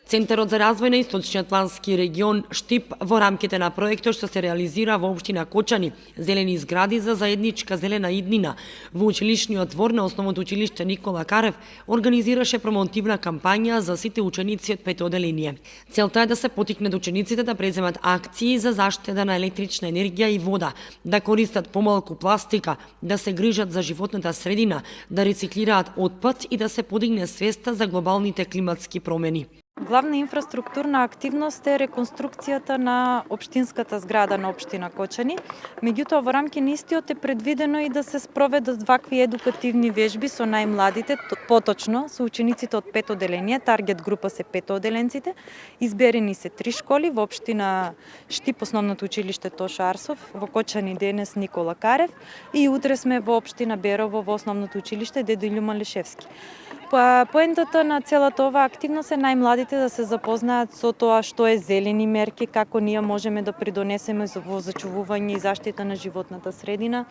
Центарот за развој на Источноатлантски регион Штип во рамките на проектот што се реализира во општина Кочани, зелени згради за заедничка зелена иднина, во училишниот двор на основното училиште Никола Карев организираше промотивна кампања за сите ученици од пето оделение. Целта е да се потикнат учениците да преземат акции за заштеда на електрична енергија и вода, да користат помалку пластика, да се грижат за животната средина, да рециклираат отпад и да се подигне свеста за глобалните климатски промени. Главна инфраструктурна активност е реконструкцијата на општинската зграда на општина Кочани. Меѓутоа, во рамки на истиот е предвидено и да се спроведат вакви едукативни вежби со најмладите, поточно со учениците од пето оделение, таргет група се петооделенците. Изберени се 3 школи во општина Штип, основното училиште Тошо Арсов, во Кочани денес Никола Карев и утре сме во општина Берово во основното училиште Дедо Илјума Лишевски. Поентата на целата оваа активност е најмладите да се запознаат со тоа што е зелени мерки, како ние можеме да придонесеме во зачувување и заштита на животната средина,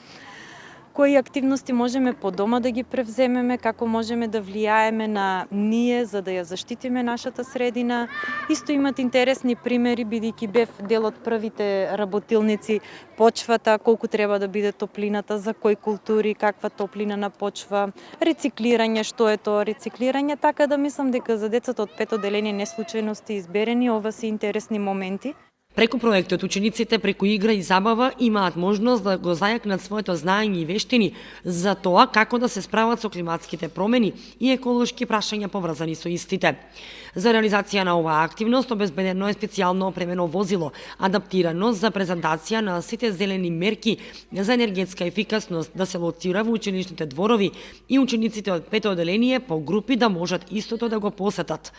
кои активности можеме по дома да ги превземеме, како можеме да влијаеме на ние за да ја заштитиме нашата средина. Исто имат интересни примери, бидејќи бев дел од првите работилници, почвата, колку треба да биде топлината, за кои култури, каква топлина на почва, рециклирање, што е тоа рециклирање, така да мислам дека за децата од пето оделение не случајно сте изберени, ова се интересни моменти. Преку проектот, учениците преку игра и забава имаат можност да го зајакнат своето знаење и вештини за тоа како да се справат со климатските промени и еколошки прашања поврзани со истите. За реализација на оваа активност обезбедено е специјално опремено возило, адаптирано за презентација на сите зелени мерки за енергетска ефикасност да се лоцира во училишните дворови и учениците од пето оделение по групи да можат истото да го посетат.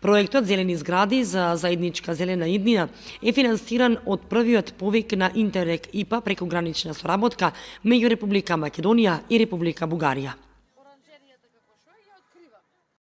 Проектот Зелени згради за заедничка зелена иднина е финансиран од првиот повик на Интеррек ИПА преку гранична соработка меѓу Република Македонија и Република Бугарија.